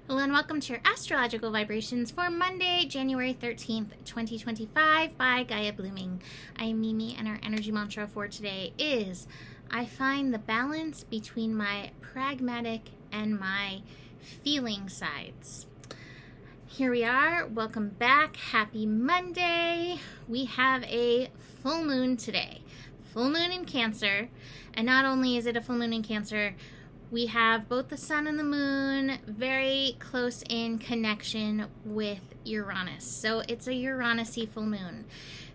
Hello and welcome to your astrological vibrations for Monday, January 13th, 2025 by Gaia Blooming. I am Mimi and our energy mantra for today is, I find the balance between my pragmatic and my feeling sides. Here we are. Welcome back. Happy Monday. We have a full moon today. Full moon in Cancer. And not only is it a full moon in Cancer, we have both the sun and the moon very close in connection with Uranus. So it's a Uranus-y full moon.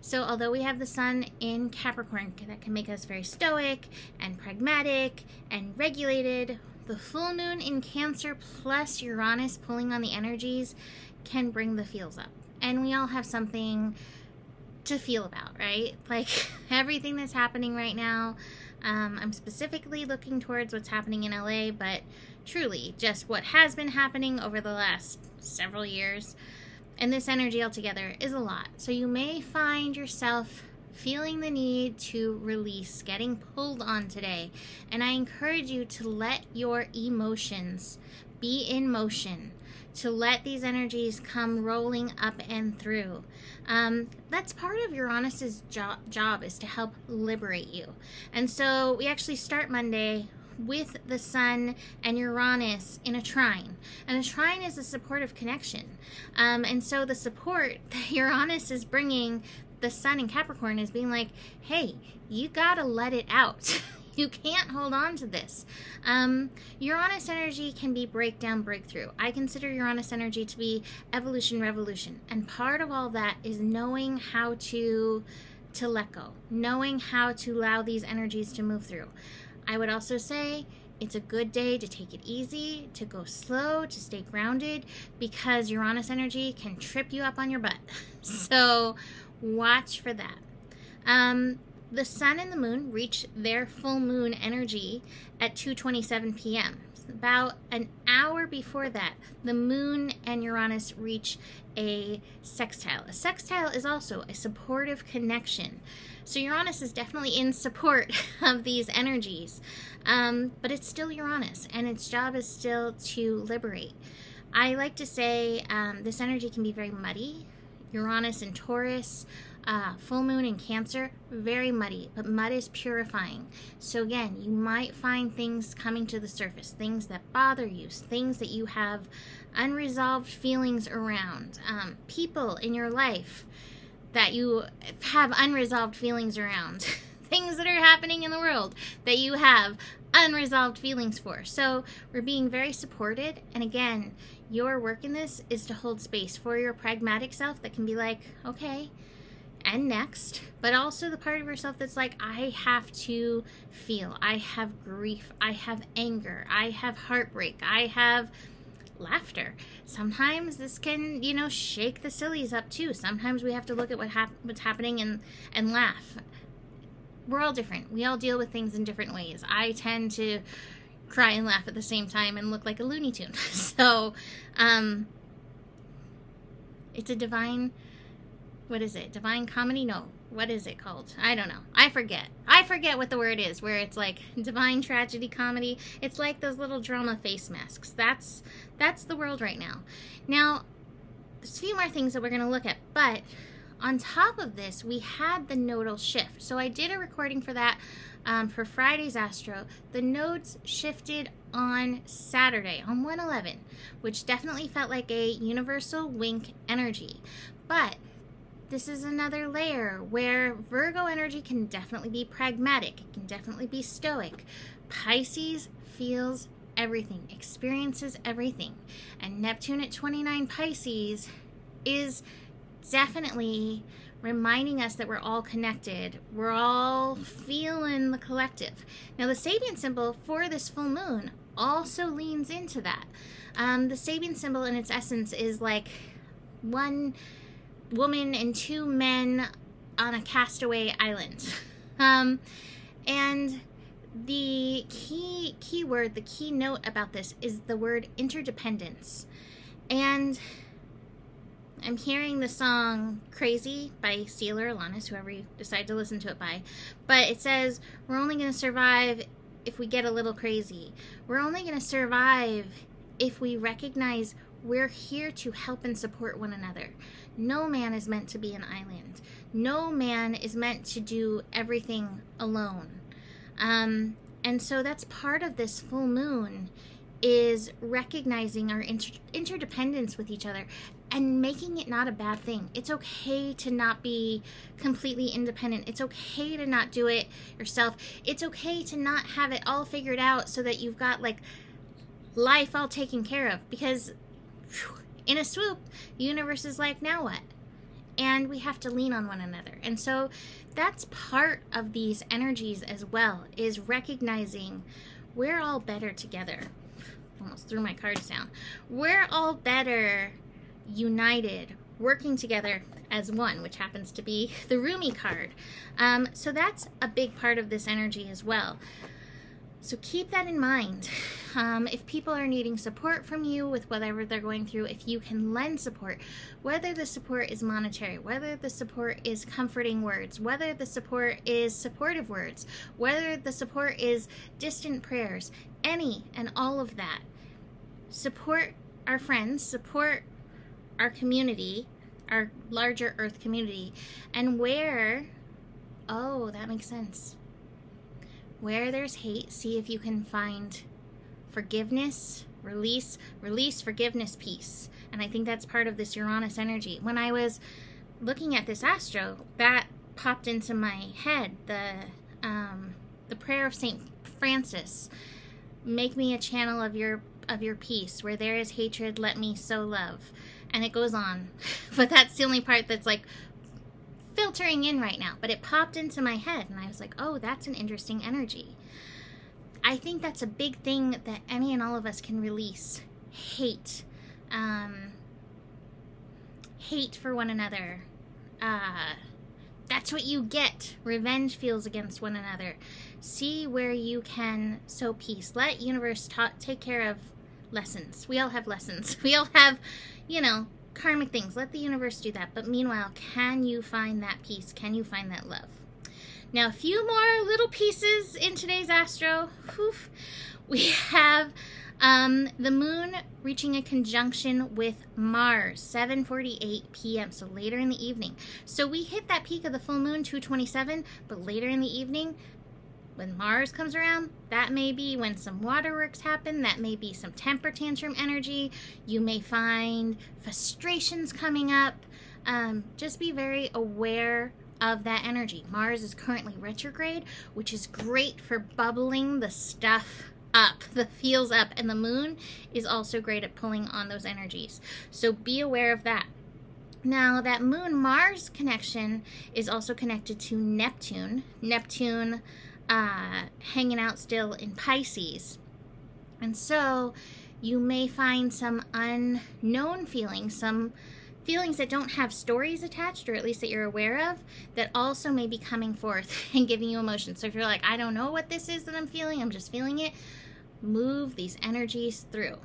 So although we have the sun in Capricorn, that can make us very stoic and pragmatic and regulated, the full moon in Cancer plus Uranus pulling on the energies can bring the feels up. And we all have something to feel about, right? Like everything that's happening right now. I'm specifically looking towards what's happening in LA, but truly just what has been happening over the last several years. And this energy altogether is a lot. So you may find yourself feeling the need to release, getting pulled on today. And I encourage you to let your emotions be in motion, to let these energies come rolling up and through. That's part of Uranus's job is to help liberate you. And so we actually start Monday with the sun and Uranus in a trine. And a trine is a supportive connection. And so the support that Uranus is bringing the sun in Capricorn is being like, hey, you gotta let it out. You can't hold on to this. Uranus energy can be breakdown, breakthrough. I consider Uranus energy to be evolution, revolution. And part of all that is knowing how to let go, knowing how to allow these energies to move through. I would also say it's a good day to take it easy, to go slow, to stay grounded, because Uranus energy can trip you up on your butt. So watch for that. The sun and the moon reach their full moon energy at 2:27 p.m. About an hour before that, the moon and Uranus reach a sextile. A sextile is also a supportive connection. So Uranus is definitely in support of these energies, but it's still Uranus, and its job is still to liberate. I like to say this energy can be very muddy. Uranus and Taurus, full moon in Cancer, very muddy, but mud is purifying. So again, you might find things coming to the surface, things that bother you, things that you have unresolved feelings around, people in your life that you have unresolved feelings around, things that are happening in the world that you have unresolved feelings for. So we're being very supported, and again, your work in this is to hold space for your pragmatic self that can be like, okay, and next, but also the part of yourself that's like, I have to feel, I have grief, I have anger, I have heartbreak, I have laughter. Sometimes this can, shake the sillies up too. Sometimes we have to look at what's happening and laugh. We're all different. We all deal with things in different ways. I tend to cry and laugh at the same time and look like a Looney Tune. So, it's a divine, what is it? Divine comedy? No. What is it called? I don't know. I forget what the word is, where it's like divine tragedy comedy. It's like those little drama face masks. That's the world right now. Now, there's a few more things that we're going to look at, but on top of this, we had the nodal shift. So I did a recording for that for Friday's Astro. The nodes shifted on Saturday, on 1/11, which definitely felt like a universal wink energy. But this is another layer where Virgo energy can definitely be pragmatic. It can definitely be stoic. Pisces feels everything, experiences everything. And Neptune at 29 Pisces is definitely reminding us that we're all connected. We're all feeling the collective. Now, the Sabian symbol for this full moon also leans into that. The Sabian symbol in its essence is like one woman and two men on a castaway island. And the key word, the key note about this is the word interdependence. And I'm hearing the song Crazy by Seal or Alanis, whoever you decide to listen to it by. But it says, we're only going to survive if we get a little crazy. We're only going to survive if we recognize we're here to help and support one another. No man is meant to be an island. No man is meant to do everything alone. And so that's part of this full moon, is recognizing our interdependence with each other and making it not a bad thing. It's okay to not be completely independent. It's okay to not do it yourself. It's okay to not have it all figured out so that you've got like life all taken care of, because in a swoop, the universe is like, now what? And we have to lean on one another. And so that's part of these energies as well, is recognizing we're all better together. Almost threw my cards down. We're all better united, working together as one, which happens to be the Rumi card. So that's a big part of this energy as well. So keep that in mind. If people are needing support from you with whatever they're going through, if you can lend support, whether the support is monetary, whether the support is comforting words, whether the support is supportive words, whether the support is distant prayers, any and all of that. Support our friends, support our community, our larger Earth community, and that makes sense. Where there's hate, see if you can find forgiveness, release, forgiveness, peace. And I think that's part of this Uranus energy. When I was looking at this Astro, that popped into my head, the prayer of Saint Francis. Make me a channel of your peace. Where there is hatred, let me sow love. And it goes on. But that's the only part that's like filtering in right now. But it popped into my head and I was like, oh, that's an interesting energy. I think that's a big thing that any and all of us can release. Hate. Hate for one another. That's what you get. Revenge feels against one another. See where you can sow peace. Let universe take care of lessons. We all have lessons. We all have, karmic things. Let the universe do that. But meanwhile, can you find that peace? Can you find that love? Now, a few more little pieces in today's Astro. We have the moon reaching a conjunction with Mars, 7:48 p.m., so later in the evening. So we hit that peak of the full moon, 2:27, but later in the evening, when Mars comes around, that may be when some waterworks happen. That may be some temper tantrum energy. You may find frustrations coming up. Just be very aware of that energy. Mars is currently retrograde, which is great for bubbling the stuff up, the feels up, and the moon is also great at pulling on those energies. So be aware of that. Now, that Moon-Mars connection is also connected to Neptune. Neptune hanging out still in Pisces. And so you may find some unknown feelings, some feelings that don't have stories attached, or at least that you're aware of, that also may be coming forth and giving you emotions. So if you're like, I don't know what this is that I'm feeling, I'm just feeling it, move these energies through.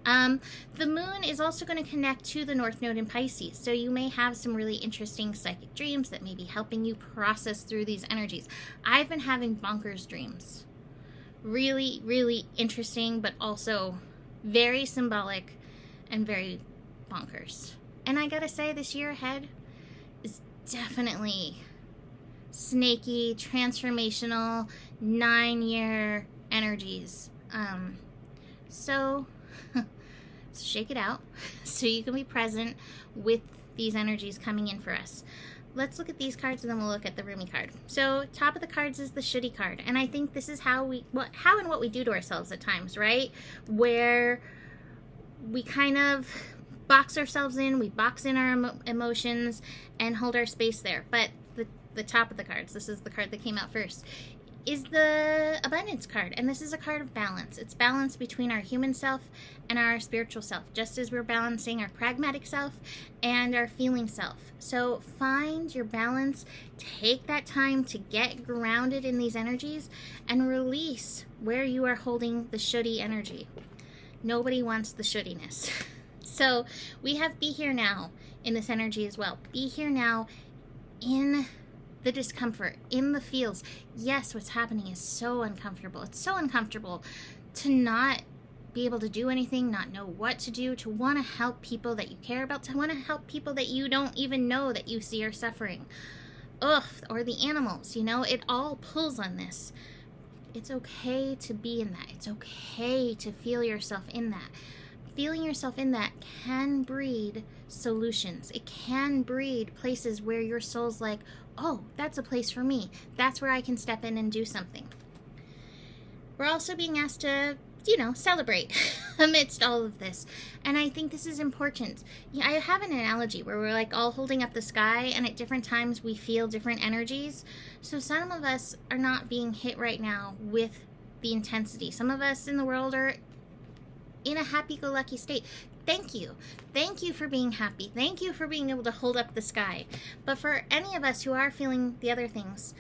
The moon is also going to connect to the North Node in Pisces. So you may have some really interesting psychic dreams that may be helping you process through these energies. I've been having bonkers dreams. Really, really interesting, but also very symbolic and very bonkers. And I gotta say, this year ahead is definitely snaky, transformational, 9-year energies. So shake it out so you can be present with these energies coming in for us. Let's look at these cards and then we'll look at the Rumi card. So top of the cards is the Shuddhi card. And I think this is how and what we do to ourselves at times, right? Where we kind of box ourselves in, we box in our emotions and hold our space there. But the top of the cards, this is the card that came out first, is the Abundance card. And this is a card of balance. It's balance between our human self and our spiritual self, just as we're balancing our pragmatic self and our feeling self. So find your balance, take that time to get grounded in these energies, and release where you are holding the Shuddhi energy. Nobody wants the Shuddiness. So we have Be Here Now in this energy as well. Be here now in the discomfort, in the feels. Yes, what's happening is so uncomfortable. It's so uncomfortable to not be able to do anything, not know what to do, to want to help people that you care about, to want to help people that you don't even know that you see are suffering. Or the animals, it all pulls on this. It's okay to be in that. It's okay to feel yourself in that. Feeling yourself in that can breed solutions. It can breed places where your soul's like, oh, that's a place for me. That's where I can step in and do something. We're also being asked to, celebrate amidst all of this. And I think this is important. I have an analogy where we're like all holding up the sky, and at different times we feel different energies. So some of us are not being hit right now with the intensity. Some of us in the world are in a happy-go-lucky state. Thank you. Thank you for being happy. Thank you for being able to hold up the sky. But for any of us who are feeling the other things,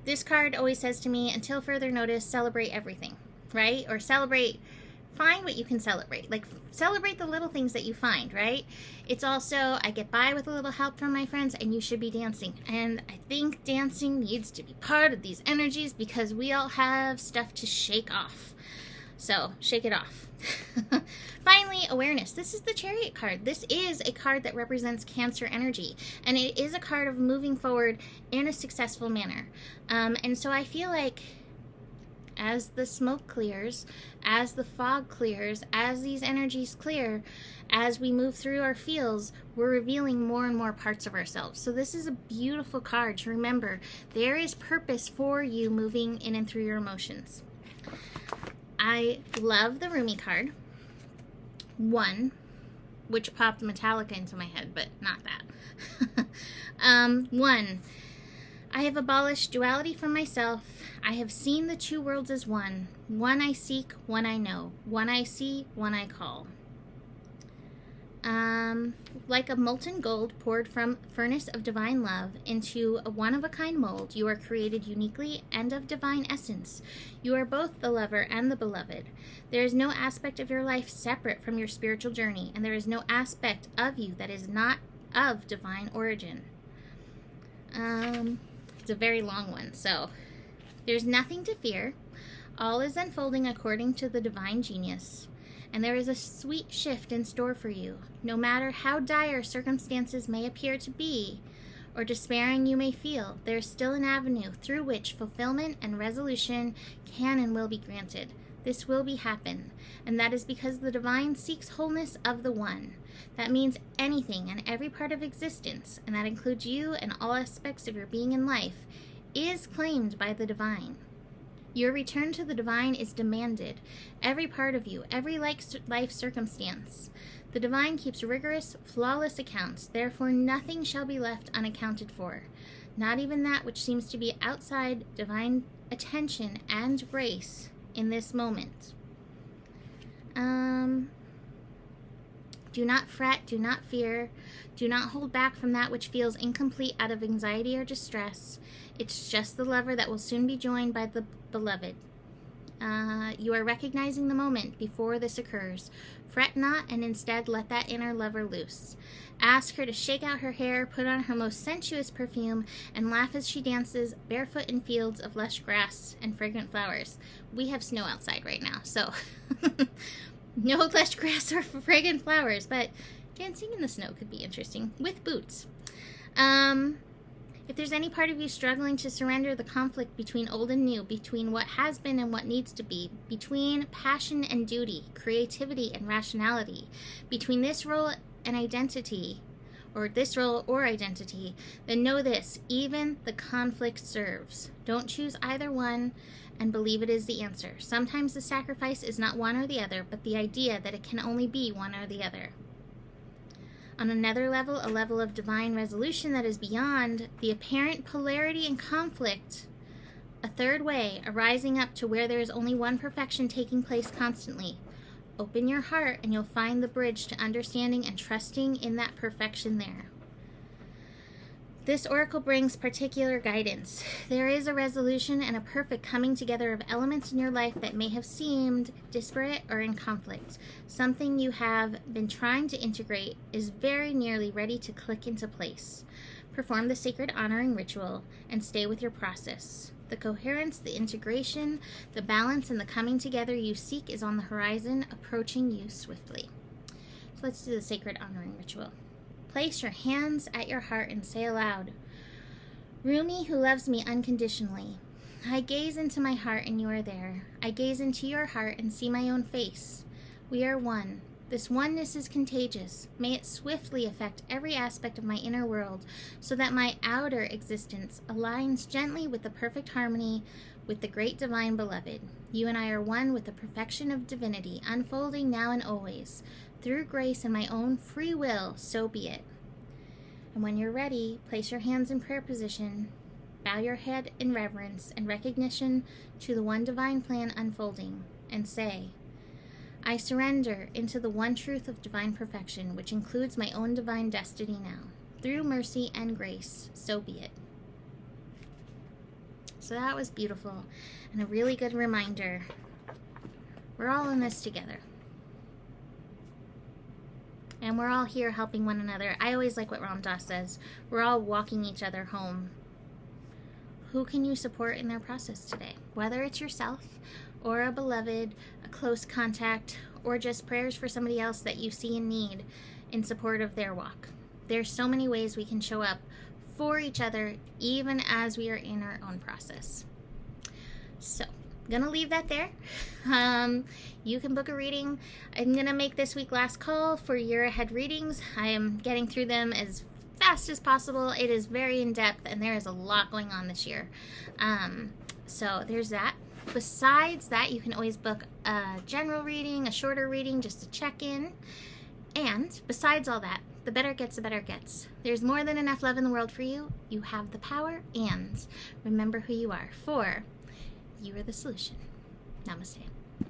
this card always says to me, until further notice, celebrate everything, right? Or find what you can celebrate. Like, celebrate the little things that you find, right? It's also, I get by with a little help from my friends, and you should be dancing. And I think dancing needs to be part of these energies because we all have stuff to shake off. So, shake it off. Finally, awareness. This is the Chariot card. This is a card that represents Cancer energy, and it is a card of moving forward in a successful manner. And so I feel like as the smoke clears, as the fog clears, as these energies clear, as we move through our fields, we're revealing more and more parts of ourselves. So this is a beautiful card to remember. There is purpose for you moving in and through your emotions. I love the Rumi card. 1, which popped Metallica into my head, but not that. 1, I have abolished duality from myself. I have seen the two worlds as one. One I seek, one I know. One I see, one I call. Like a molten gold poured from furnace of divine love into a one-of-a-kind mold, you are created uniquely and of divine essence. You are both the lover and the beloved. There is no aspect of your life separate from your spiritual journey, and there is no aspect of you that is not of divine origin. It's a very long one, so there's nothing to fear. All is unfolding according to the divine genius. And there is a sweet shift in store for you. No matter how dire circumstances may appear to be, or despairing you may feel, there is still an avenue through which fulfillment and resolution can and will be granted. This will be happen, and that is because the divine seeks wholeness of the one. That means anything and every part of existence, and that includes you and all aspects of your being in life, is claimed by the divine. Your return to the divine is demanded. Every part of you, every life circumstance. The divine keeps rigorous, flawless accounts. Therefore, nothing shall be left unaccounted for. Not even that which seems to be outside divine attention and grace in this moment. Do not fret, do not fear, do not hold back from that which feels incomplete out of anxiety or distress. It's just the lover that will soon be joined by the beloved. You are recognizing the moment before this occurs. Fret not, and instead let that inner lover loose. Ask her to shake out her hair, put on her most sensuous perfume, and laugh as she dances barefoot in fields of lush grass and fragrant flowers. We have snow outside right now, so no lush grass or fragrant flowers, but dancing in the snow could be interesting with boots. If there's any part of you struggling to surrender the conflict between old and new, between what has been and what needs to be, between passion and duty, creativity and rationality, between this role and identity, or this role or identity, then know this: even the conflict serves. Don't choose either one and believe it is the answer. Sometimes the sacrifice is not one or the other, but the idea that it can only be one or the other. On another level, a level of divine resolution that is beyond the apparent polarity and conflict, a third way arising up to where there is only one perfection taking place constantly. Open your heart and you'll find the bridge to understanding and trusting in that perfection there. This oracle brings particular guidance. There is a resolution and a perfect coming together of elements in your life that may have seemed disparate or in conflict. Something you have been trying to integrate is very nearly ready to click into place. Perform the sacred honoring ritual and stay with your process. The coherence, the integration, the balance, and the coming together you seek is on the horizon, approaching you swiftly. So let's do the sacred honoring ritual. Place your hands at your heart and say aloud, Rumi, who loves me unconditionally. I gaze into my heart and you are there. I gaze into your heart and see my own face. We are one. This oneness is contagious. May it swiftly affect every aspect of my inner world so that my outer existence aligns gently with the perfect harmony with the great divine beloved. You and I are one with the perfection of divinity, unfolding now and always. Through grace and my own free will, so be it. And when you're ready, place your hands in prayer position, bow your head in reverence and recognition to the one divine plan unfolding, and say, I surrender into the one truth of divine perfection, which includes my own divine destiny now. Through mercy and grace, so be it. So that was beautiful and a really good reminder. We're all in this together. And we're all here helping one another. I always like what Ram Dass says. We're all walking each other home. Who can you support in their process today? Whether it's yourself or a beloved, a close contact, or just prayers for somebody else that you see in need in support of their walk. There's so many ways we can show up for each other even as we are in our own process. So, gonna leave that there. You can book a reading. I'm gonna make this week last call for year ahead readings. I am getting through them as fast as possible. It is very in depth and there is a lot going on this year. So there's that. Besides that, you can always book a general reading, a shorter reading just to check in. And besides all that, the better it gets, the better it gets. There's more than enough love in the world for you. You have the power, and remember who you are, for you are the solution. Namaste.